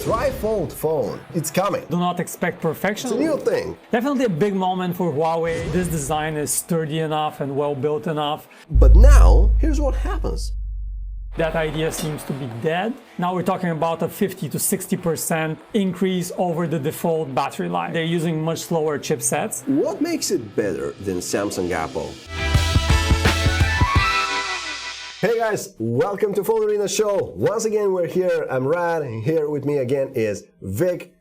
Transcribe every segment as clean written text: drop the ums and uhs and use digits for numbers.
trifold phone. It's coming. Do not expect perfection. It's a new thing. Definitely a big moment for Huawei. This design is sturdy enough and well built enough. But now, here's what happens. That idea seems to be dead. Now we're talking about a 50 to 60% increase over the default battery life. They're using much slower chipsets. What makes it better than Samsung Apple? Hey guys, welcome to PhoneArena show. Once again, we're here. I'm Rad, and here with me again is Vic.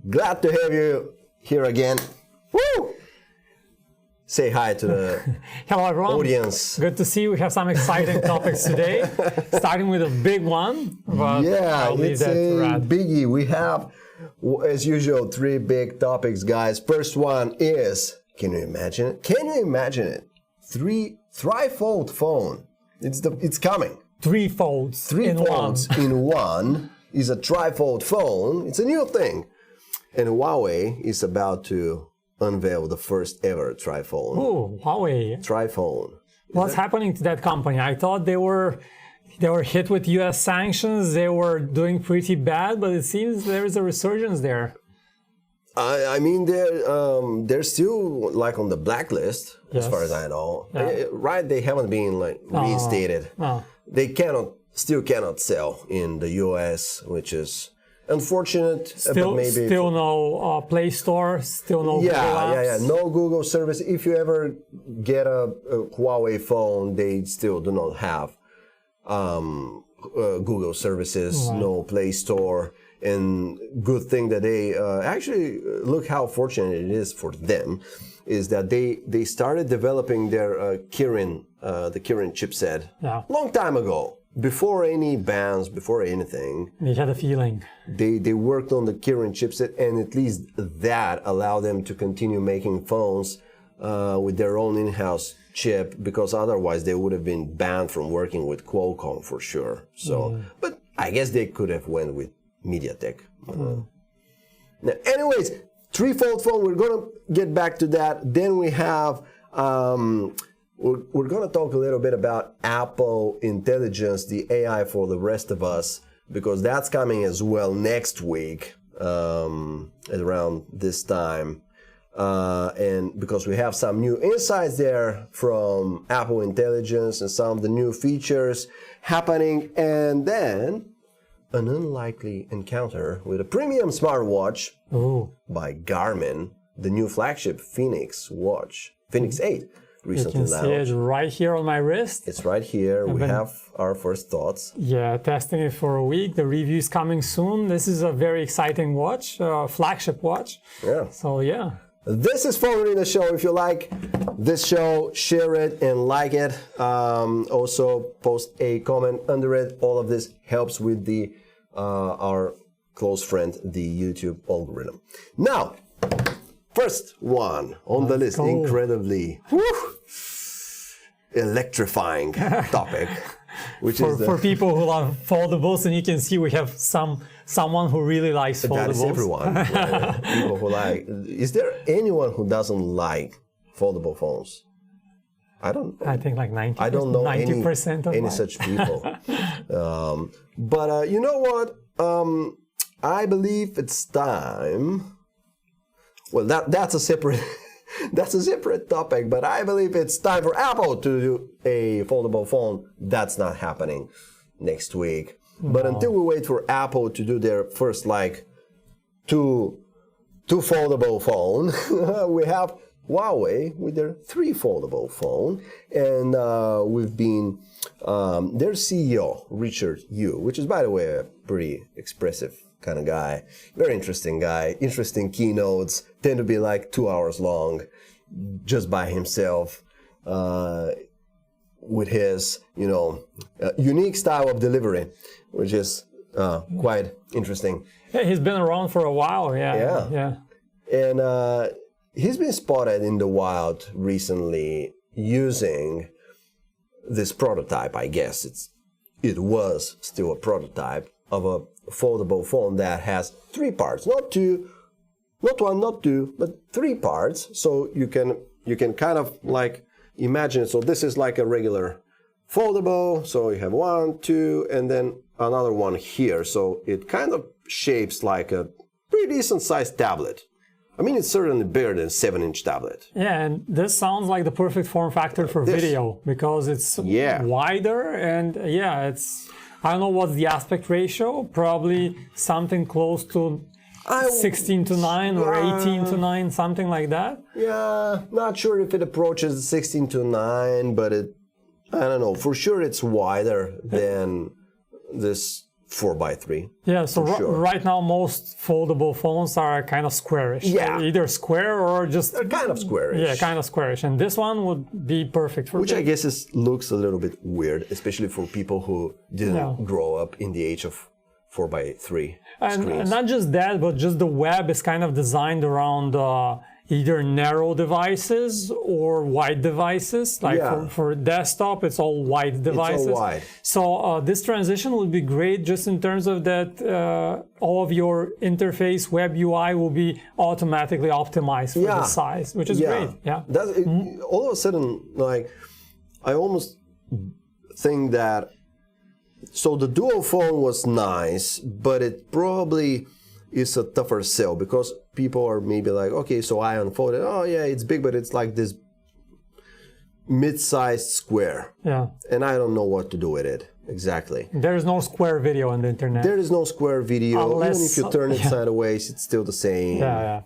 Glad to have you here again. Woo! Say hi to the Hello everyone. audience. Good to see you. We have some exciting topics today. Starting with a big one. But Yeah, I'll leave it's that to a Rad. biggie. We have, as usual, three big topics, guys. First one is, can you imagine it? Can you imagine it? Trifold phone. It's coming. Three folds Three in folds one. in one is a trifold phone. It's a new thing. And Huawei is about to unveil the first ever triphone. Oh, Huawei. Triphone. What's happening to that company? I thought they were hit with US sanctions. They were doing pretty bad, but it seems there is a resurgence there. I mean, they're still like on the blacklist, as far as I know. Yeah. Right? They haven't been like reinstated. Oh. They still cannot sell in the US, which is unfortunate. Still, but maybe still no Play Store, still no Google Apps. No Google service. If you ever get a Huawei phone, they still do not have Google services, no Play Store. And good thing that they actually look how fortunate it is for them is that they started developing their Kirin, the Kirin chipset long time ago, before any bans, before anything. They had a feeling. They worked on the Kirin chipset, and at least that allowed them to continue making phones with their own in-house chip, because otherwise they would have been banned from working with Qualcomm for sure. So, but I guess they could have went with MediaTek. Now, anyways, trifold phone, we're gonna get back to that. Then we have, we're gonna talk a little bit about Apple Intelligence, the AI for the rest of us, because that's coming as well next week, around this time. And because we have some new insights there from Apple Intelligence and some of the new features happening, and then an unlikely encounter with a premium smartwatch by Garmin, the new flagship Fenix watch, Fenix 8, recently You can see launched. it right here on my wrist. It's right here. We have our first thoughts. Yeah, testing it for a week. The review is coming soon. This is a very exciting watch, flagship watch. Yeah. So yeah. This is PhoneArena show. If you like this show, share it and like it. Also, post a comment under it. All of this helps with the our close friend, the YouTube algorithm. Now, first one on the list, incredibly electrifying topic, which is for people who love foldables, and you can see we have someone who really likes foldables. That is everyone. Right? People who like. Is there anyone who doesn't like foldable phones? I don't. I think like 90%. I don't know 90% any such people. But you know what? I believe it's time. Well, that's a separate that's a separate topic. But I believe it's time for Apple to do a foldable phone. That's not happening next week. But until we wait for Apple to do their first like two foldable phone, we have Huawei with their three foldable phone, and we've been their CEO Richard Yu, which is, by the way, a pretty expressive kind of guy, very interesting guy, interesting keynotes, tend to be like 2 hours long, just by himself, with his unique style of delivery, which is quite interesting. Yeah, he's been around for a while. Yeah. And he's been spotted in the wild recently using this prototype. I guess it was still a prototype of a foldable phone that has three parts, not two, not one, not two, but three parts. So you can kind of like imagine. So this is like a regular foldable. So you have one, two, and then another one here. So it kind of shapes like a pretty decent sized tablet. I mean, it's certainly bigger than a 7-inch tablet. Yeah, and this sounds like the perfect form factor for video because it's wider and it's, I don't know what's the aspect ratio, probably something close to 16:9 or 18:9, something like that. Yeah, not sure if it approaches 16:9, but I don't know. For sure, it's wider than this 4x3. Yeah, so right now most foldable phones are kind of squarish. Yeah. Either square or just... They're kind of squarish. Yeah, kind of squarish. And this one would be perfect for Which I guess looks a little bit weird, especially for people who didn't grow up in the age of 4x3 and screens. not just that, but just the web is kind of designed around either narrow devices or wide devices. Like for desktop, it's all wide devices. It's all wide. So this transition would be great just in terms of that all of your interface web UI will be automatically optimized for the size, which is great. Yeah. All of a sudden, like, I almost think that, so the dual phone was nice, but it probably is a tougher sell because people are maybe like, okay, so I unfold it. Oh yeah, it's big, but it's like this mid-sized square. Yeah. And I don't know what to do with it exactly. There is no square video on the internet. There is no square video. Unless, even if you turn it sideways, it's still the same. Yeah.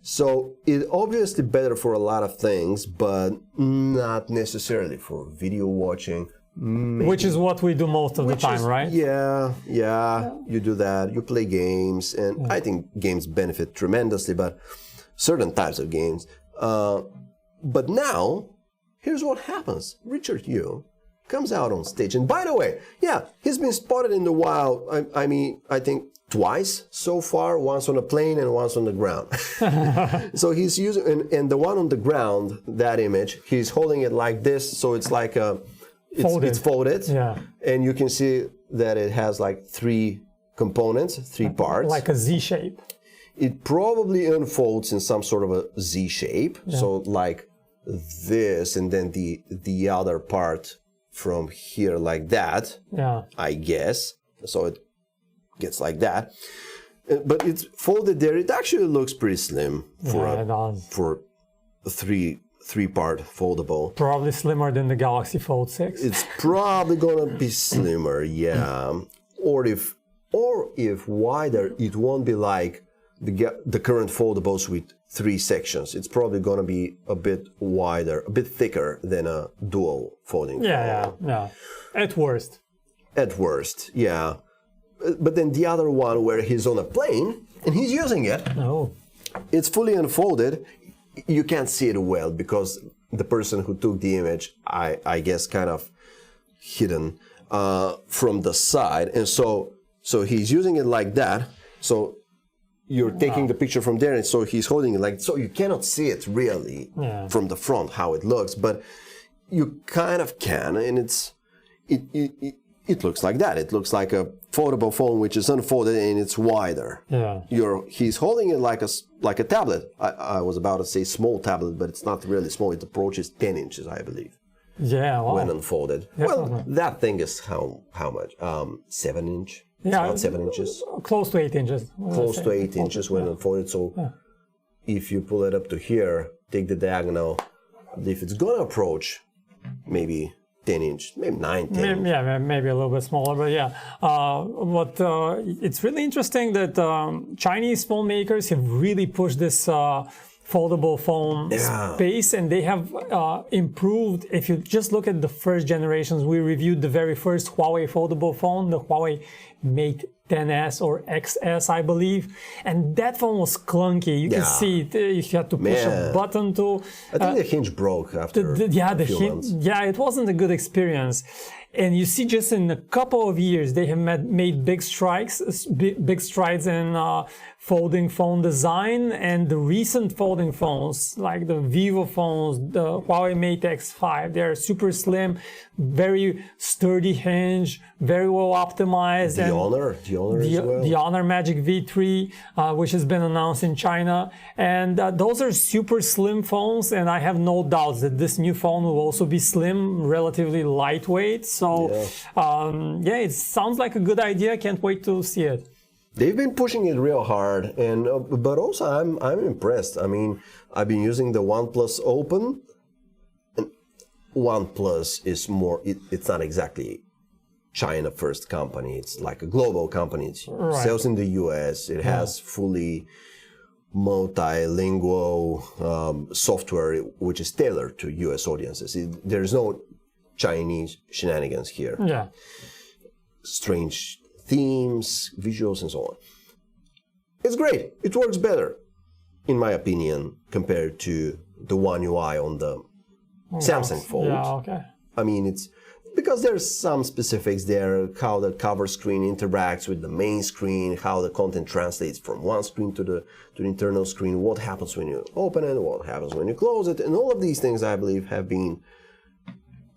So it's obviously better for a lot of things, but not necessarily for video watching. Maybe. Which is what we do most of the time, right? Yeah, you do that. You play games, and I think games benefit tremendously, but certain types of games. But now, here's what happens. Richard Yu comes out on stage, and by the way, he's been spotted in the wild, I mean, I think twice so far, once on a plane and once on the ground. So he's using, and the one on the ground, that image, he's holding it like this, so it's like it's folded, and you can see that it has like 3 components, 3 parts. Like a Z shape. It probably unfolds in some sort of a Z shape, so like this, and then the other part from here like that, I guess. So it gets like that. But it's folded there. It actually looks pretty slim for a 3-part foldable. Probably slimmer than the Galaxy Fold 6. It's probably gonna be slimmer, or if wider, it won't be like the current foldables with 3 sections. It's probably gonna be a bit wider, a bit thicker than a dual folding phone. Yeah. At worst. But then the other one where he's on a plane and he's using it. It's fully unfolded. You can't see it well because the person who took the image, I guess, kind of hidden from the side, and so he's using it like that. So you're taking the picture from there, and so he's holding it like so. You cannot see it really from the front how it looks, but you kind of can, and it looks like that. It looks like a foldable phone which is unfolded and it's wider. He's holding it like a tablet. I was about to say small tablet, but it's not really small. It approaches 10 inches, I believe. When unfolded. Well, that thing is how much? 7 inch? It's about 7 inches. Close to 8 inches. Close to 8 inches when unfolded. So if you pull it up to here, take the diagonal, if it's gonna approach maybe 10 inch, maybe 9, 10. Yeah, maybe a little bit smaller, but but it's really interesting that Chinese phone makers have really pushed this foldable phone space, and they have improved. If you just look at the first generations, we reviewed the very first Huawei foldable phone, the Huawei Mate XS or XS, I believe, and that phone was clunky. You can see it. You had to push a button to. I think the hinge broke after. The hinge. Yeah, it wasn't a good experience. And you see, just in a couple of years, they have made big strides in folding phone design. And the recent folding phones, like the Vivo phones, the Huawei Mate X6, they're super slim, very sturdy hinge, very well optimized. The Honor as well. The Honor Magic V3, which has been announced in China. And those are super slim phones. And I have no doubts that this new phone will also be slim, relatively lightweight. So, it sounds like a good idea. Can't wait to see it. They've been pushing it real hard, and but also I'm impressed. I mean, I've been using the OnePlus Open, and OnePlus is more. It's not exactly China first company. It's like a global company. It sells in the US. It has fully multilingual software which is tailored to US audiences. There's no Chinese shenanigans here. Yeah. Strange themes, visuals, and so on. It's great. It works better, in my opinion, compared to the One UI on the Samsung Fold. Yeah, okay. I mean, it's because there's some specifics there, how the cover screen interacts with the main screen, how the content translates from one screen to the internal screen, what happens when you open it, what happens when you close it, and all of these things, I believe, have been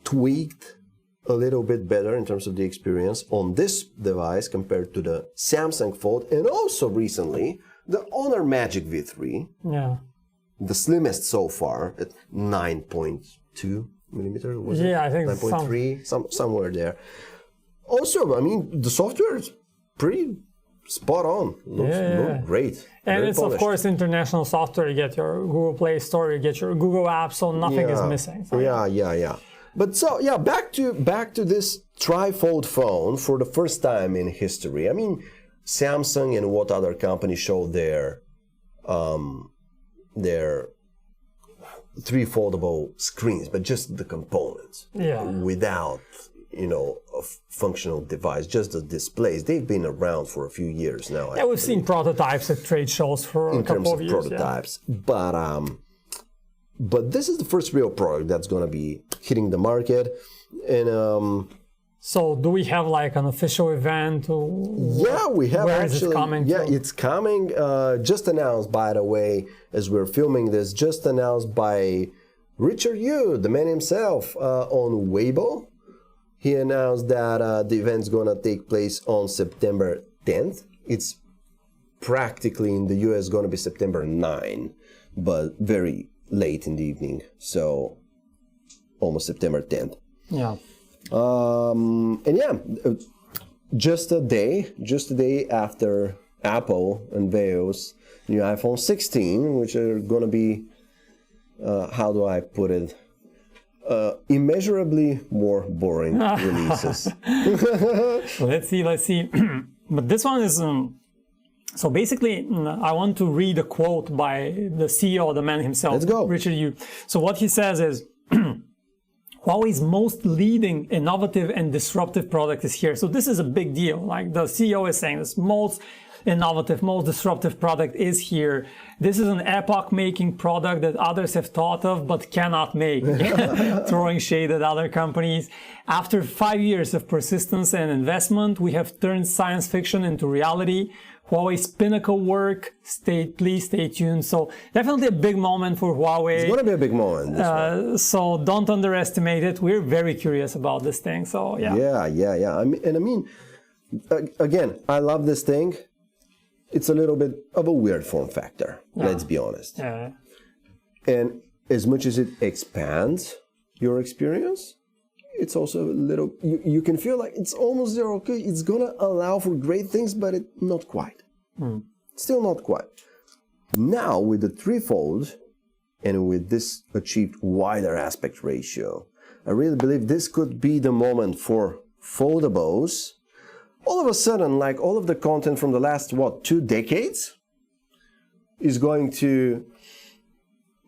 tweaked a little bit better in terms of the experience on this device compared to the Samsung Fold, and also recently the Honor Magic V3, the slimmest so far at 9.2 millimeter, was it? I think 9.3, somewhere there. Also, I mean, the software is pretty spot on. Looks great. And Very it's polished. of course international software. You get your Google Play Store, you get your Google App, so nothing is missing. So, yeah. But so back to this trifold phone for the first time in history. I mean, Samsung and what other companies show their three foldable screens, but just the components, without a functional device, just the displays. They've been around for a few years now. Yeah, we've seen prototypes at trade shows for a couple of years. In terms of prototypes, but this is the first real product that's going to be hitting the market, and. So do we have like an official event? Yeah, we have. Where actually, is it coming? Yeah, it's coming. Just announced, by the way, as we're filming this. Just announced by Richard Yu, the man himself, on Weibo. He announced that the event's gonna take place on September 10th. It's practically in the US gonna be September 9, but very late in the evening. So almost September 10th. Yeah. Just a day after Apple unveils new iPhone 16, which are going to be, how do I put it, immeasurably more boring releases. Let's see. But this one is, so basically, I want to read a quote by the CEO, the man himself, Let's go. Richard Yu. So what he says is, Huawei's most leading, innovative, and disruptive product is here. So this is a big deal. Like the CEO is saying, this most innovative, most disruptive product is here. This is an epoch-making product that others have thought of but cannot make. Throwing shade at other companies. After 5 years of persistence and investment, we have turned science fiction into reality. Huawei's pinnacle work. Please stay tuned. So definitely a big moment for Huawei. It's going to be a big moment. So don't underestimate it. We're very curious about this thing. So yeah. I mean, again, I love this thing. It's a little bit of a weird form factor. Let's be honest. Yeah. And as much as it expands your experience, it's also a little, you can feel like it's almost there. Okay, it's gonna allow for great things, but not quite. Still not quite. Now with the threefold and with this achieved wider aspect ratio, I really believe this could be the moment for foldables. All of a sudden, like all of the content from the last 2 decades is going to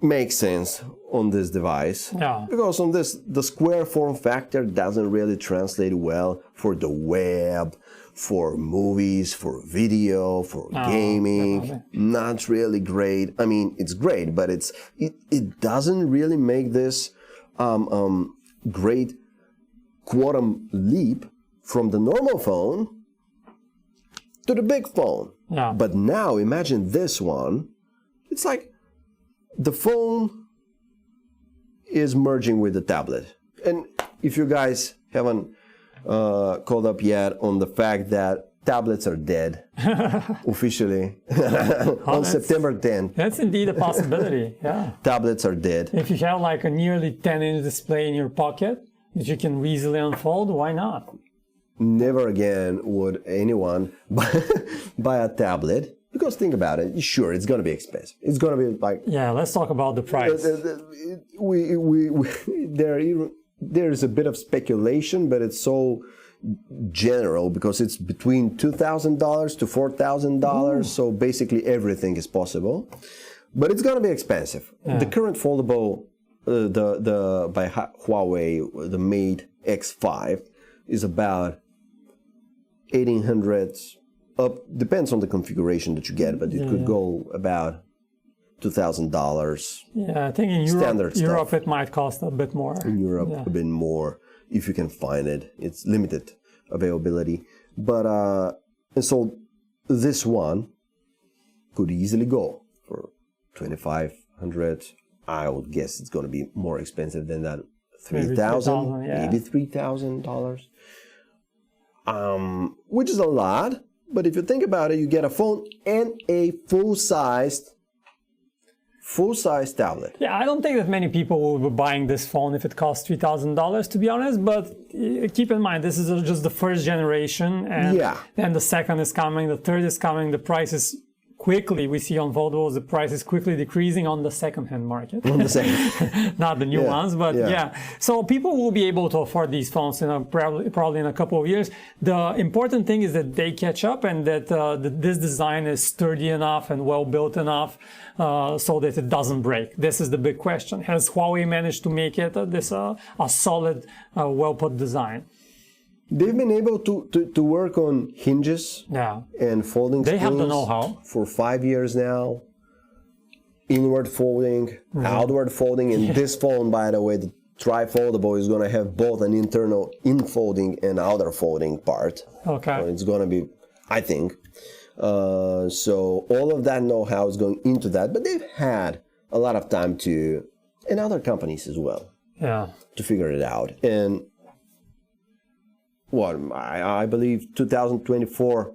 make sense on this device. Yeah. Because on this, the square form factor doesn't really translate well for the web, for movies, for video, for gaming. Definitely. Not really great. I mean, it's great, but it doesn't really make this great quantum leap from the normal phone to the big phone. Yeah. But now imagine this one. It's like the phone is merging with the tablet. And if you guys haven't caught up yet on the fact that tablets are dead officially on September 10th. That's indeed a possibility, yeah. Tablets are dead. If you have like a nearly 10-inch display in your pocket that you can easily unfold, why not? never again would anyone buy a tablet. Because think about it, sure, it's going to be expensive. It's going to be like... Yeah, let's talk about the price. There's a bit of speculation, but it's so general because it's between $2,000 to $4,000. So basically everything is possible. But it's going to be expensive. Yeah. The current foldable, by Huawei, the Mate X6 is about 1,800 up, depends on the configuration that you get, but it could go about $2,000. Yeah, I think in Europe it might cost a bit more. In Europe, a bit more if you can find it. It's limited availability, but and so this one could easily go for $2,500. I would guess it's going to be more expensive than that. $3,000, maybe $3,000, which is a lot. But if you think about it, you get a phone and a full-sized tablet. Yeah, I don't think that many people will be buying this phone if it costs $3,000, to be honest. But keep in mind, this is just the first generation, and then the second is coming, the third is coming. The price is quickly, we see on foldables, the price is quickly decreasing on the second-hand market. On the second. Not the new ones, but So people will be able to afford these phones probably in a couple of years. The important thing is that they catch up and that this design is sturdy enough and well-built enough so that it doesn't break. This is the big question. Has Huawei managed to make it a solid, well-put design? They've been able to work on hinges and folding screens. They have the know-how. For 5 years now. Inward folding, outward folding. And this phone, by the way, the trifoldable, is going to have both an internal in-folding and outer folding part. Okay. So it's going to be, I think. So all of that know-how is going into that. But they've had a lot of time to, and other companies as well, to figure it out. And I believe 2024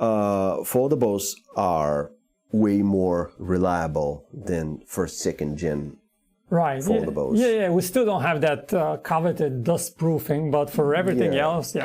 foldables are way more reliable than first, second gen foldables. Yeah. We still don't have that coveted dust proofing, but for everything else,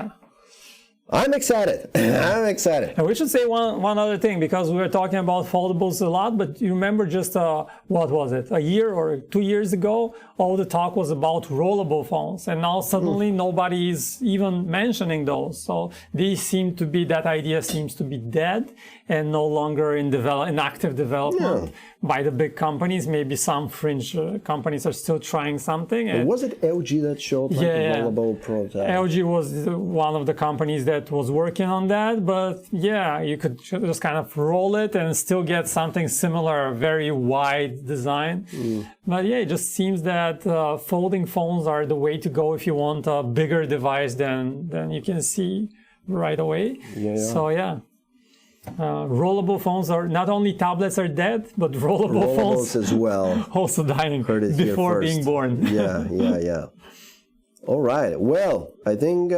I'm excited. I'm excited. And we should say one other thing, because we were talking about foldables a lot, but you remember just, what was it, a year or 2 years ago, all the talk was about rollable phones. And now suddenly nobody is even mentioning those. So that idea seems to be dead and no longer in active development by the big companies. Maybe some fringe companies are still trying something. And was it LG that showed a rollable prototype? LG was one of the companies that was working on that, but you could just kind of roll it and still get something similar, a very wide design. But it just seems that folding phones are the way to go if you want a bigger device than you can see right away. So rollable phones are, not only tablets are dead, but rollables phones as well. Also dying before being born. Yeah. All right. Well, I think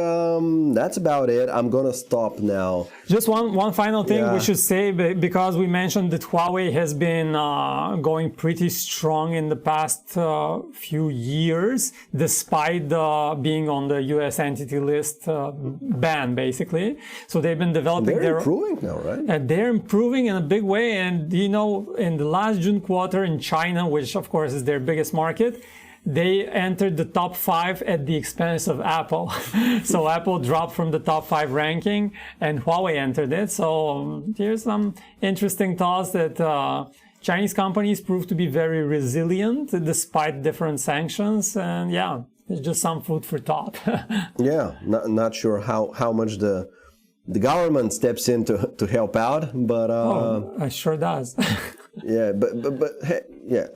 that's about it. I'm going to stop now. Just one final thing we should say, because we mentioned that Huawei has been going pretty strong in the past few years, despite being on the US entity list ban, basically. So they've been developing They're improving now, right? They're improving in a big way. And, in the last June quarter in China, which of course is their biggest market, they entered the top 5 at the expense of Apple. So Apple dropped from the top 5 ranking and Huawei entered it. So here's some interesting thoughts that Chinese companies proved to be very resilient despite different sanctions. And it's just some food for thought. Not sure how much the government steps in to help out, but it sure does.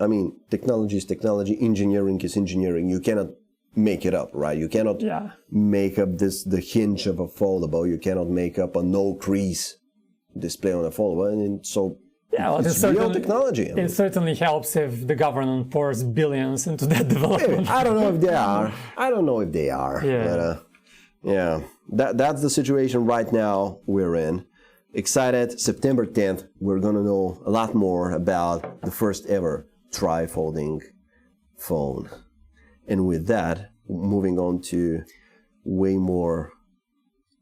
I mean, technology is technology, engineering is engineering. You cannot make it up, right? You cannot make up the hinge of a foldable. You cannot make up a no crease display on a foldable, and so it's real technology. It certainly helps if the government pours billions into that development. Maybe. I don't know if they are. But that's the situation right now we're in. Excited, September 10th, we're going to know a lot more about the first ever tri-folding phone. And with that, moving on to way more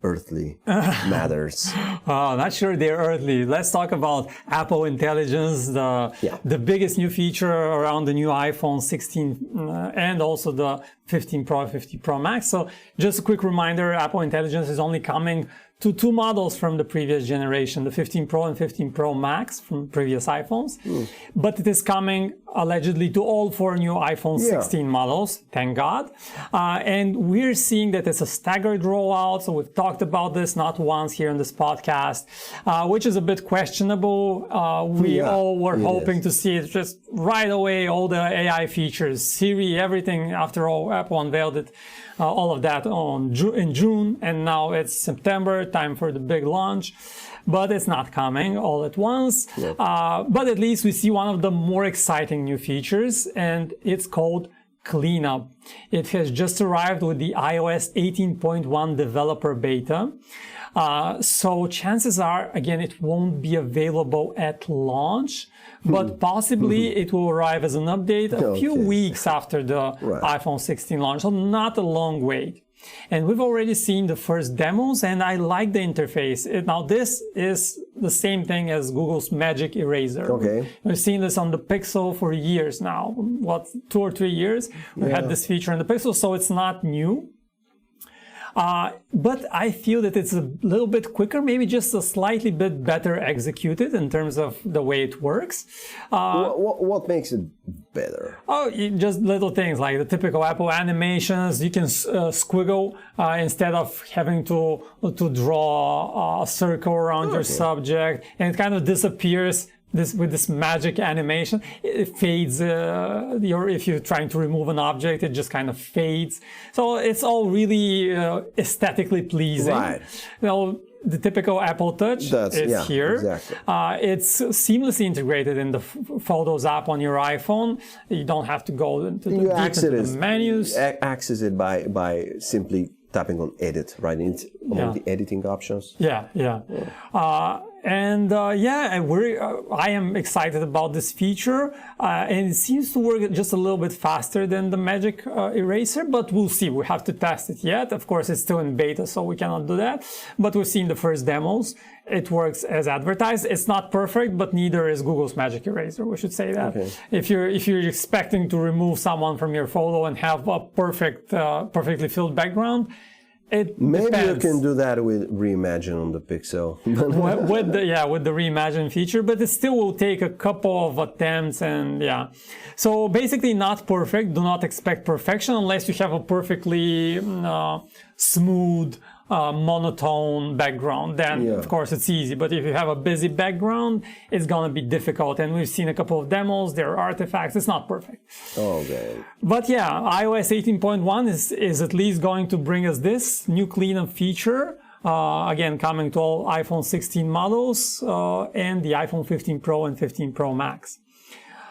earthly matters. Not sure they're earthly. Let's talk about Apple Intelligence, the biggest new feature around the new iPhone 16 and also the 15 Pro and 15 Pro Max. So just a quick reminder, Apple Intelligence is only coming to two models from the previous generation, the 15 Pro and 15 Pro Max from previous iPhones. But it is coming allegedly to all four new iPhone 16 models, thank God. And we're seeing that it's a staggered rollout. So we've talked about this not once here in this podcast, which is a bit questionable. We all were hoping to see it just right away, all the AI features, Siri, everything. After all, Apple unveiled it. All of that in June, and now it's September, time for the big launch. But it's not coming all at once. But at least we see one of the more exciting new features, and it's called Cleanup. It has just arrived with the iOS 18.1 developer beta. So chances are, again, it won't be available at launch, but possibly it will arrive as an update a few weeks after the iPhone 16 launch, so not a long wait. And we've already seen the first demos, and I like the interface. Now, this is the same thing as Google's Magic Eraser. We've seen this on the Pixel for years now. 2 or 3 years? We had this feature on the Pixel, so it's not new. But I feel that it's a little bit quicker, maybe just a slightly bit better executed in terms of the way it works. What makes it better? Just little things like the typical Apple animations. You can squiggle instead of having to draw a circle around your subject, and it kind of disappears. With this magic animation, it fades. If you're trying to remove an object, it just kind of fades. So it's all really aesthetically pleasing. The typical Apple Touch is here. Exactly. It's seamlessly integrated in the Photos app on your iPhone. You don't have to go into the menus. Access it by simply tapping on Edit, right? Among the editing options. I am excited about this feature, and it seems to work just a little bit faster than the Magic Eraser, but we'll see. We have to test it yet. Of course, it's still in beta, so we cannot do that, but we've seen the first demos. It works as advertised. It's not perfect, but neither is Google's Magic Eraser. We should say that. If you're expecting to remove someone from your photo and have a perfectly filled background, Maybe depends. You can do that with Reimagine on the Pixel. with the Reimagine feature, but it still will take a couple of attempts, and so basically not perfect. Do not expect perfection unless you have a perfectly smooth monotone background. Then of course it's easy, but if you have a busy background, it's gonna be difficult. And we've seen a couple of demos, there are artifacts. It's not perfect. But iOS 18.1 is at least going to bring us this new cleanup feature, again coming to all iPhone 16 models and the iPhone 15 Pro and 15 Pro Max.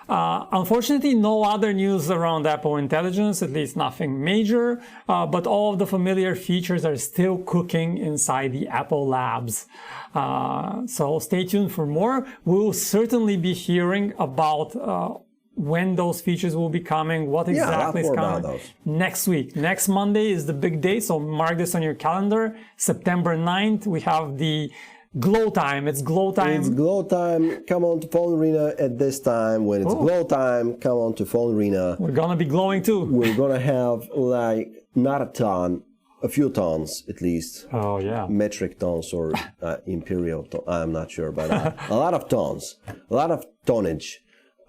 Unfortunately, no other news around Apple Intelligence, at least nothing major, but all of the familiar features are still cooking inside the Apple labs. So stay tuned for more. We'll certainly be hearing about when those features will be coming, what exactly is coming next week. Next Monday is the big day, so mark this on your calendar. September 9th, we have the Glow time. It's glow time. It's glow time. Come on to PhoneArena at this time. When it's glow time, come on to PhoneArena. We're gonna be glowing too. We're gonna have not a ton, a few tons at least. Metric tons or imperial tons. I'm not sure, but a lot of tons, a lot of tonnage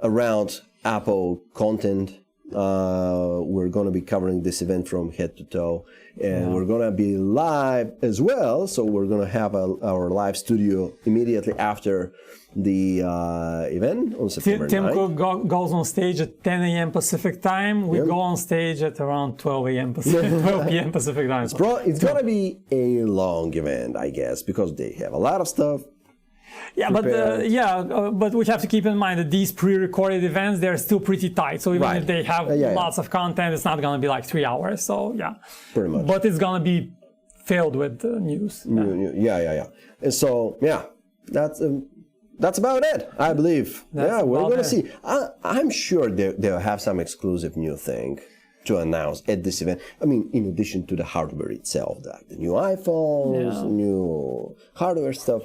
around Apple content. We're going to be covering this event from head to toe, and we're going to be live as well. So we're going to have our live studio immediately after the event on September 9th. Tim Cook goes on stage at 10 a.m. Pacific time. We go on stage at around 12 a.m. Pacific, 12 p.m. Pacific time. It's going to be a long event, I guess, because they have a lot of stuff. But we have to keep in mind that these pre-recorded events, they're still pretty tight. So even if they have lots of content, it's not going to be like 3 hours. So pretty much. But it's going to be filled with news. And so that's about it, I believe. We're going to see. I'm sure they'll have some exclusive new thing to announce at this event. I mean, in addition to the hardware itself, the new iPhones, new hardware stuff.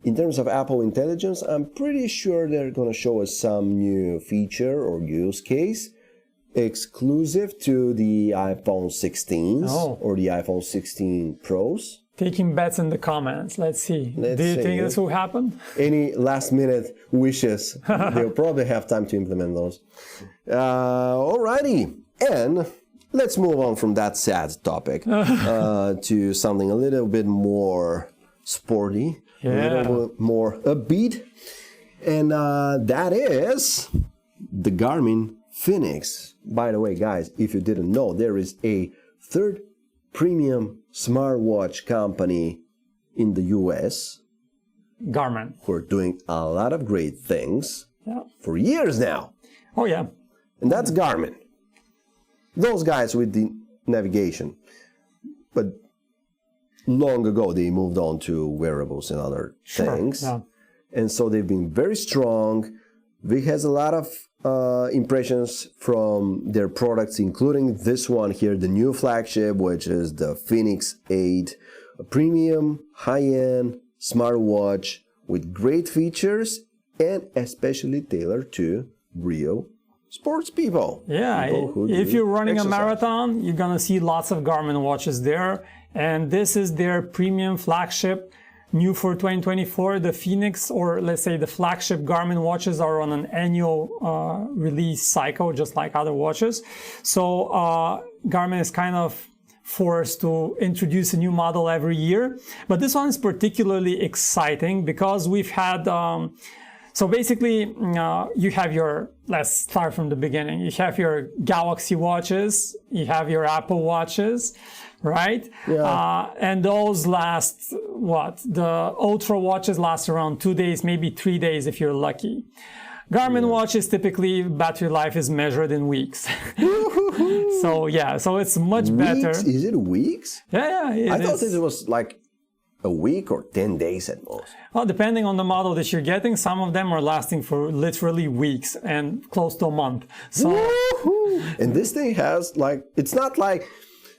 In terms of Apple Intelligence, I'm pretty sure they're going to show us some new feature or use case exclusive to the iPhone 16s or the iPhone 16 Pros. Taking bets in the comments. Let's see. Do you think this will happen? Any last minute wishes, they'll probably have time to implement those. Alrighty. And let's move on from that sad topic to something a little bit more sporty, a little bit more upbeat. And that is the Garmin Fenix. By the way, guys, if you didn't know, there is a third premium smartwatch company in the US. Garmin. Who are doing a lot of great things for years now. Oh, yeah. And that's Garmin. Those guys with the navigation. But long ago, they moved on to wearables and other things. Yeah. And so they've been very strong. Vic has a lot of impressions from their products, including this one here, the new flagship, which is the Fenix 8, a premium, high-end smartwatch with great features and especially tailored to real sports people. Yeah, if you're running a marathon, you're gonna see lots of Garmin watches there. And this is their premium flagship, new for 2024. The Fenix, or let's say the flagship Garmin watches, are on an annual release cycle, just like other watches. So Garmin is kind of forced to introduce a new model every year. But this one is particularly exciting because we've had, so basically you have your, let's start from the beginning. You have your Galaxy watches, you have your Apple watches, right? Yeah. And those last, the Ultra watches last around 2 days, maybe 3 days if you're lucky. Garmin watches, typically battery life is measured in weeks. So yeah, so it's much better. Is it weeks? Yeah, I thought it was like a week or 10 days at most. Well, depending on the model that you're getting, some of them are lasting for literally weeks and close to a month. So, and this thing has like, it's not like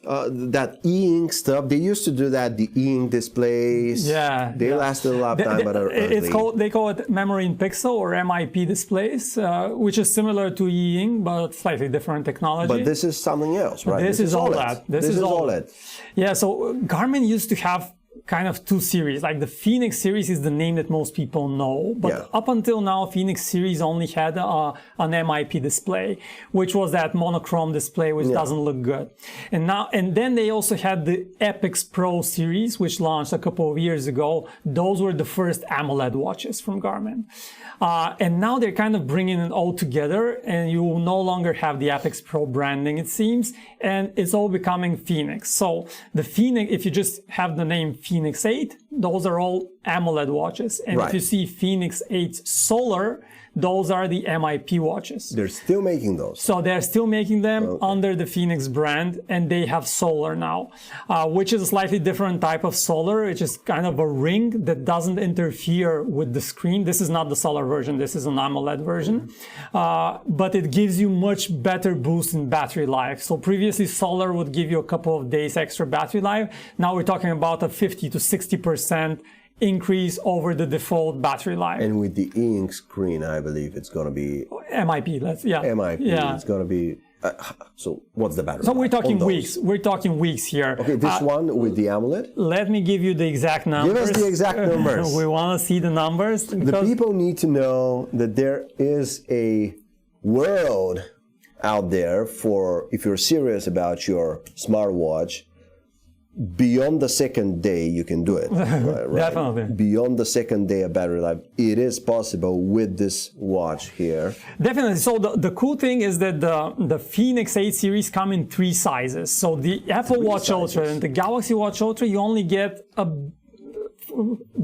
that e-ink stuff. They used to do that, the e-ink displays. Yeah. They lasted a lot of time, but they call it memory in pixel or MIP displays, which is similar to e-ink, but slightly different technology. But this is something else, right? This is OLED. This is OLED. Yeah, so Garmin used to have kind of two series. Like the Fenix series is the name that most people know, but up until now, Fenix series only had an MIP display, which was that monochrome display, which doesn't look good. And then they also had the Epix Pro series, which launched a couple of years ago. Those were the first AMOLED watches from Garmin. And now they're kind of bringing it all together, and you will no longer have the Epix Pro branding, it seems, and it's all becoming Fenix. So the Fenix, if you just have the name Fenix 8, those are all AMOLED watches. And if you see Fenix 8 Solar, those are the MIP watches. They're still making those. So they're still making them under the Fenix brand, and they have solar now, which is a slightly different type of solar, which is kind of a ring that doesn't interfere with the screen. This is not the solar version. This is an AMOLED version, but it gives you much better boost in battery life. So previously solar would give you a couple of days extra battery life. Now we're talking about a 50 to 60% increase over the default battery life. And with the e-ink screen, I believe it's going to be MIP. MIP. Yeah. It's going to be. So what's the battery? So we're talking weeks. We're talking weeks here. Okay, this one with the AMOLED. Let me give you the exact numbers. Give us the exact numbers. We want to see the numbers. The people need to know that there is a world out there for, if you're serious about your smartwatch. Beyond the second day, you can do it. Right? Definitely. Beyond the second day of battery life, it is possible with this watch here. Definitely. So the cool thing is that the Fenix 8 series come in 3 sizes. So the Apple Watch Ultra and the Galaxy Watch Ultra, you only get a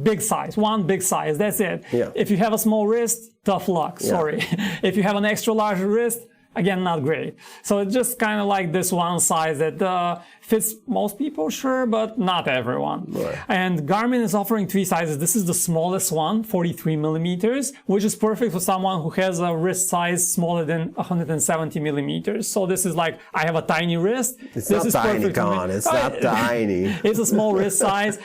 big size, one big size. That's it. Yeah. If you have a small wrist, tough luck. Sorry. If you have an extra large wrist, again, not great. So it's just kind of like this one size that fits most people, sure, but not everyone. Right. And Garmin is offering 3 sizes. This is the smallest one, 43 millimeters, which is perfect for someone who has a wrist size smaller than 170 millimeters. So this is like, I have a tiny wrist. It's this not is tiny, perfect for me. Con. It's not tiny. It's a small wrist size.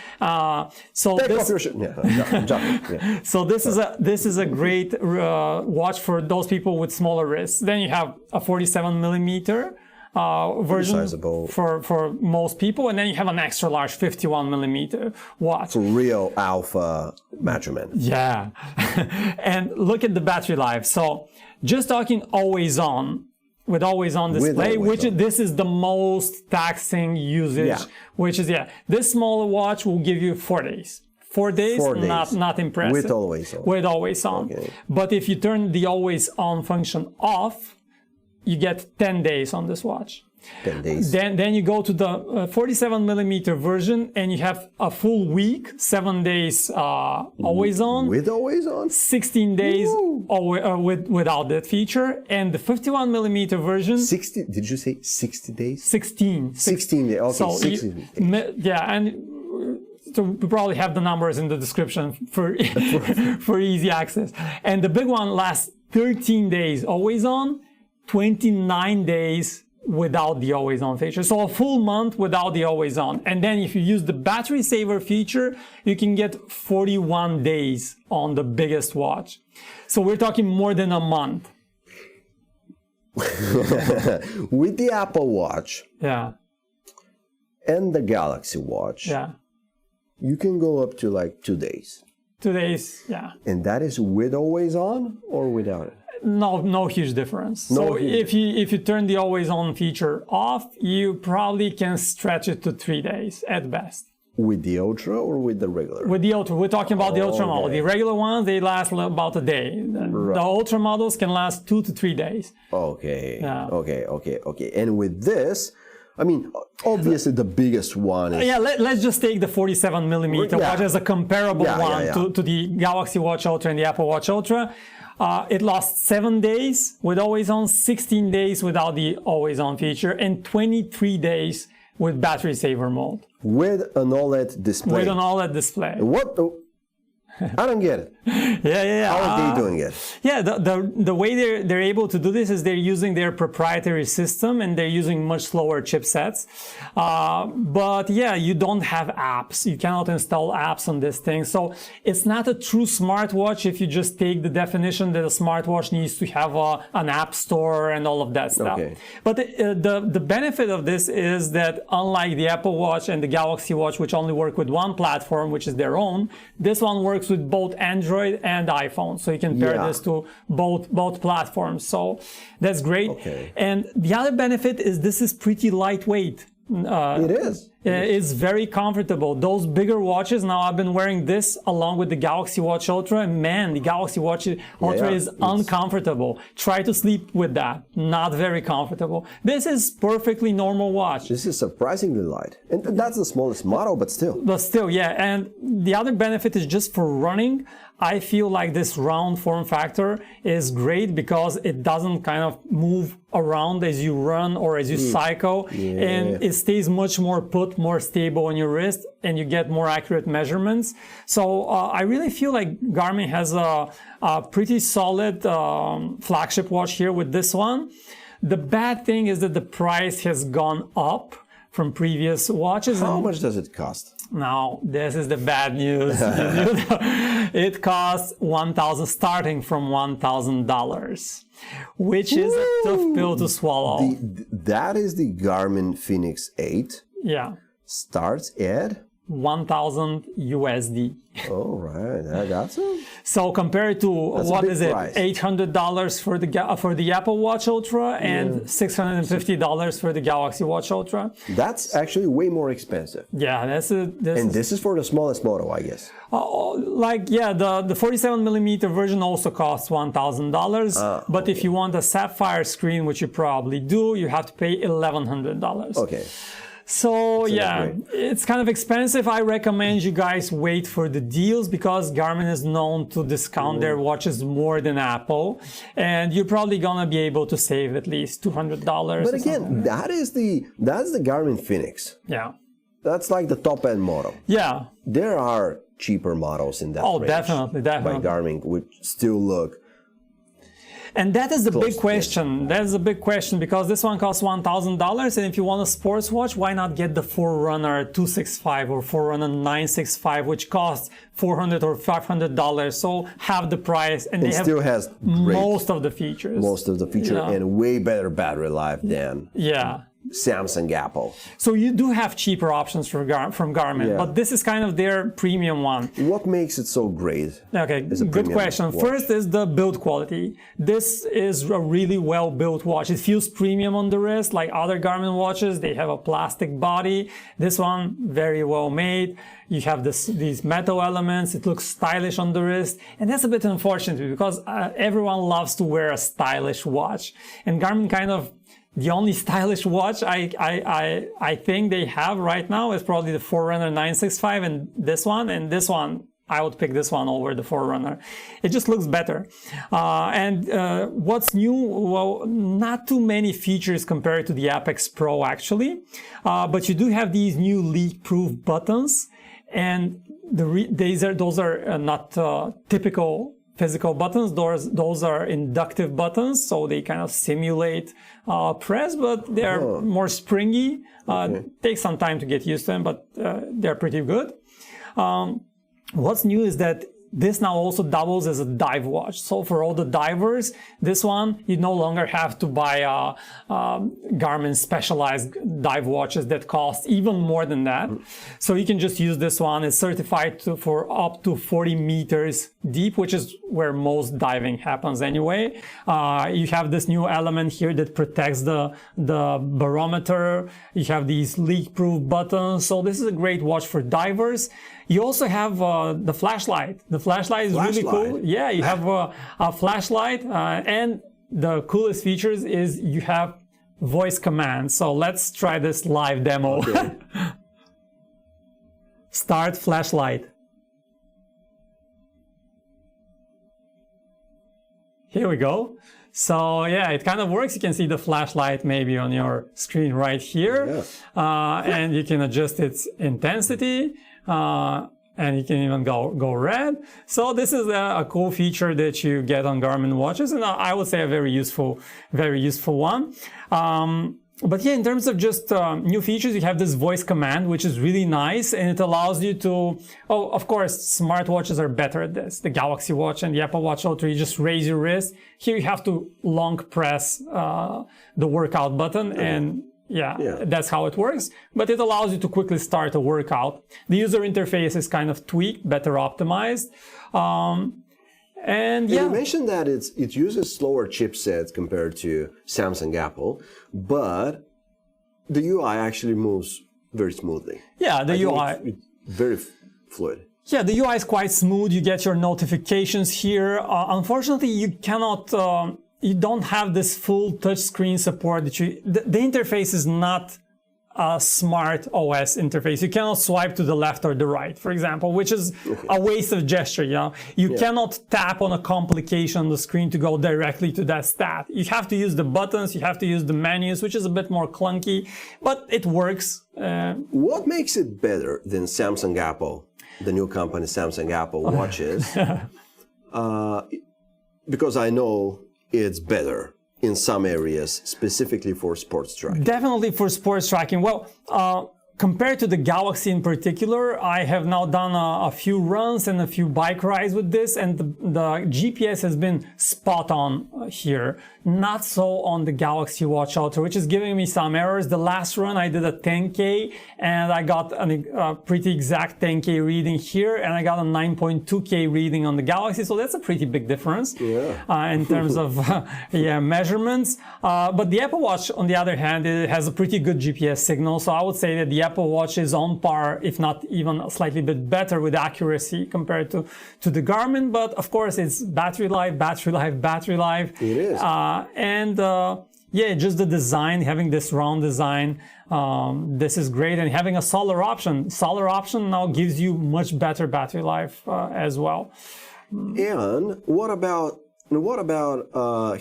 So Take this, off your shirt. Yeah, I'm joking. Yeah. so this is a great watch for those people with smaller wrists. Then you have a 47 millimeter version Sizable. for most people, and then you have an extra large 51 millimeter watch. Real alpha measurement. Yeah, and look at the battery life. So just talking always on. With always on display, this is the most taxing usage, which is, this smaller watch will give you 4 days. 4 days, 4 days. Not impressive. With always on. With always on. Okay. But if you turn the always on function off, you get 10 days on this watch. 10 days. Then you go to the 47 millimeter version and you have a full week, 7 days always on. With always on? 16 days without that feature. And the 51 millimeter version. 60, did you say 60 days? 16. 16 days, okay, So 16 days. Yeah, and so we probably have the numbers in the description for, for easy access. And the big one lasts 13 days always on, 29 days without the always on feature. So a full month without the always on. And then if you use the battery saver feature, you can get 41 days on the biggest watch. So we're talking more than a month. With the Apple Watch and the Galaxy Watch, you can go up to like 2 days. 2 days, And that is with always on or without it? No huge difference. So if you turn the always on feature off, you probably can stretch it to 3 days at best. With the Ultra or with the regular? With the Ultra. We're talking about the Ultra model. The regular ones, they last about a day. The Ultra models can last 2 to 3 days. Okay. Okay. And with this, I mean, obviously the biggest one is... Let's just take the 47 millimeter watch as a comparable one to the Galaxy Watch Ultra and the Apple Watch Ultra. It lasts 7 days with always on, 16 days without the always on feature, and 23 days with battery saver mode. With an OLED display. With an OLED display. What? I don't get it. How are they doing it? The way they're able to do this is they're using their proprietary system and they're using much slower chipsets. But you don't have apps. You cannot install apps on this thing. So it's not a true smartwatch if you just take the definition that a smartwatch needs to have an app store and all of that stuff. Okay. But the benefit of this is that unlike the Apple Watch and the Galaxy Watch, which only work with one platform, which is their own, this one works with both Android and iPhone, so you can pair this to both platforms. So that's great. Okay. And the other benefit is this is pretty lightweight. It is. It's very comfortable. Those bigger watches, now I've been wearing this along with the Galaxy Watch Ultra, and man, the Galaxy Watch Ultra is uncomfortable. Try to sleep with that. Not very comfortable. This is perfectly normal watch. This is surprisingly light. And that's the smallest model, but still. And the other benefit is just for running. I feel like this round form factor is great because it doesn't kind of move around as you run or as you cycle, and it stays much more put, more stable on your wrist, and you get more accurate measurements. So I really feel like Garmin has a pretty solid flagship watch here with this one. The bad thing is that the price has gone up from previous watches. How much does it cost? Now, this is the bad news. It costs starting from $1,000, which is a tough pill to swallow. That is the Garmin Fenix 8. Yeah. Starts at? 1,000 USD. Oh, right. That's it. So compared to, what is it, price. $800 for the Apple Watch Ultra and $650 for the Galaxy Watch Ultra. That's actually way more expensive. Yeah, this is for the smallest model, I guess. The 47 millimeter version also costs $1,000. But if you want a sapphire screen, which you probably do, you have to pay $1,100. Okay. So yeah, great. it's kind of expensive. I recommend you guys wait for the deals because Garmin is known to discount their watches more than Apple, and you're probably gonna be able to save at least $200. But again, that's the Garmin Fenix. Yeah. That's like the top end model. Yeah. There are cheaper models in that Oh, range definitely. by Garmin, which still look. And that is the Close big to question. That is a big question because this one costs $1,000, and if you want a sports watch, why not get the Forerunner 265 or Forerunner 965, which costs $400 or $500, so half the price, and they have still has most of the features. Most of the feature and way better battery life than Samsung, Apple. So you do have cheaper options from Garmin, but this is kind of their premium one. What makes it so great? Okay, good question. Watch. First is the build quality. This is a really well-built watch. It feels premium on the wrist, like other Garmin watches. They have a plastic body. This one, very well made. You have these metal elements. It looks stylish on the wrist. And that's a bit unfortunate because everyone loves to wear a stylish watch. And Garmin kind of, the only stylish watch I think they have right now is probably the Forerunner 965 and this one, I would pick this one over the Forerunner. It just looks better. What's new? Well, not too many features compared to the Apex Pro actually, but you do have these new leak-proof buttons, and those are not typical physical buttons. Those are inductive buttons, so they kind of simulate press, but they're more springy. Takes some time to get used to them, but they're pretty good. What's new is that this now also doubles as a dive watch. So for all the divers, this one, you no longer have to buy Garmin specialized dive watches that cost even more than that. So you can just use this one. It's certified for up to 40 meters deep, which is where most diving happens anyway. You have this new element here that protects the barometer. You have these leak-proof buttons. So this is a great watch for divers. You also have the flashlight. The flashlight is really cool. Yeah, you have a flashlight, and the coolest features is you have voice command. So let's try this live demo. Okay. Start flashlight. Here we go. So yeah, it kind of works. You can see the flashlight maybe on your screen right here, and you can adjust its intensity. And you can even go red. So this is a cool feature that you get on Garmin watches, and I would say a very useful one. But yeah, in terms of just new features, you have this voice command, which is really nice, and it allows you to, of course, smartwatches are better at this. The Galaxy Watch and the Apple Watch Ultra, you just raise your wrist. Here you have to long press the workout button, and that's how it works. But it allows you to quickly start a workout. The user interface is kind of tweaked, better optimized. You mentioned that it uses slower chipsets compared to Samsung, Apple, but the UI actually moves very smoothly. Yeah, the UI it's very fluid. Yeah, the UI is quite smooth. You get your notifications here. Unfortunately, you cannot. You don't have this full touchscreen support. The interface is not a smart OS interface. You cannot swipe to the left or the right, for example, which is a waste of gesture. You cannot tap on a complication on the screen to go directly to that stat. You have to use the buttons. You have to use the menus, which is a bit more clunky, but it works. What makes it better than Samsung, Apple, the new company Samsung, Apple watches? Because I know it's better in some areas, specifically for sports tracking. Definitely for sports tracking. Well, compared to the Galaxy in particular, I have now done a few runs and a few bike rides with this, and the GPS has been spot on here. Not so on the Galaxy Watch Ultra, which is giving me some errors. The last run I did a 10K, and I got a pretty exact 10K reading here, and I got a 9.2K reading on the Galaxy, so that's a pretty big difference in terms of measurements. But the Apple Watch, on the other hand, it has a pretty good GPS signal, so I would say that the Apple Watch is on par, if not even a slightly bit better with accuracy compared to the Garmin. But of course, it's battery life. It is. yeah, just the design, having this round design, this is great. And having a solar option. Solar option now gives you much better battery life as well. And what about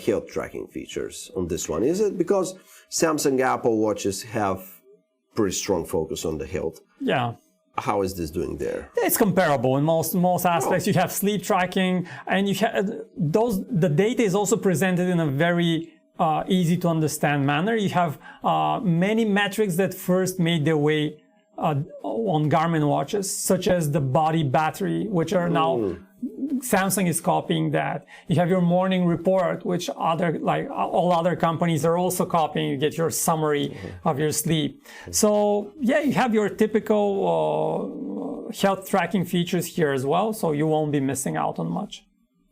health tracking features on this one? Is it because Samsung Apple watches have pretty strong focus on the health? Yeah. How is this doing there? It's comparable in most aspects. You have sleep tracking, and the data is also presented in a very easy to understand manner. You have many metrics that first made their way on Garmin watches, such as the body battery, which are now Samsung is copying that. You have your morning report, which all other companies are also copying. You get your summary of your sleep. So yeah, you have your typical health tracking features here as well. So you won't be missing out on much.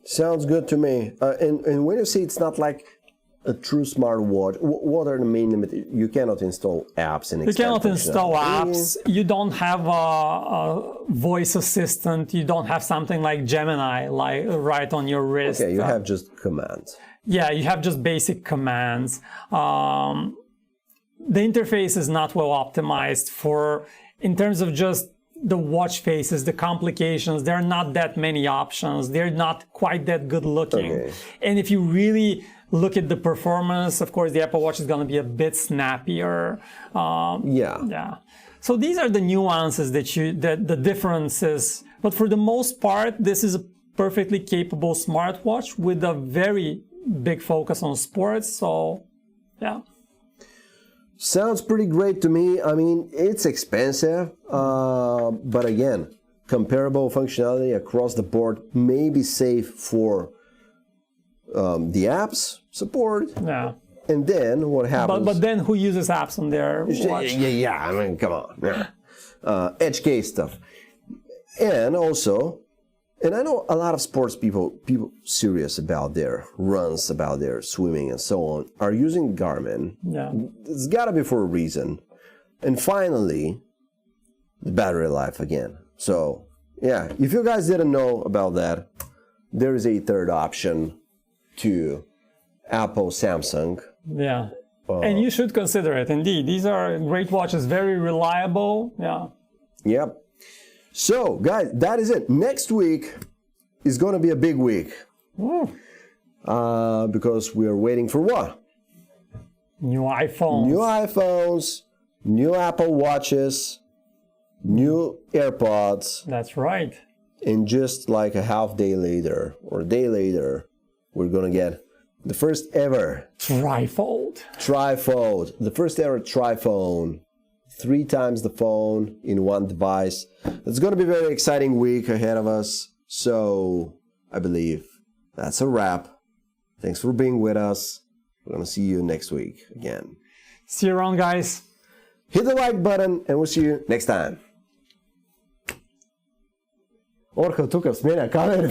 Sounds good to me. And when you say it's not like a true smartwatch, what are the main limitations? You cannot install apps and you cannot install apps. You don't have a voice assistant. You don't have something like Gemini, like right on your wrist. Okay, you have just commands. Yeah, you have just basic commands. The interface is not well optimized in terms of just the watch faces, the complications. There are not that many options. They're not quite that good looking. Okay. And if you really look at the performance, of course, the Apple Watch is going to be a bit snappier. Yeah. So these are the nuances that the differences. But for the most part, this is a perfectly capable smartwatch with a very big focus on sports. So, yeah. Sounds pretty great to me. I mean, it's expensive, but again, comparable functionality across the board, maybe safe for the apps support. Yeah. And then what happens? But then who uses apps on their watch? Yeah. I mean, come on. Yeah. Edge case stuff, and also, and I know a lot of sports people serious about their runs, about their swimming and so on, are using Garmin. Yeah. It's got to be for a reason. And finally, the battery life again. So yeah, if you guys didn't know about that, there is a third option to Apple, Samsung. Yeah. And you should consider it. Indeed, these are great watches, very reliable. Yeah. Yep. So, guys, that is it. Next week is going to be a big week. Because we are waiting for what? New iPhones. New iPhones, new Apple Watches, new AirPods. That's right. And just like a half day later or a day later, we're going to get the first ever trifold. The first ever triphone. 3 times the phone in one device. It's going to be a very exciting week ahead of us. So I believe that's a wrap. Thanks for being with us. We're going to see you next week again. See you around, guys. Hit the like button and we'll see you next time. Orko, tukaj smenja kameru.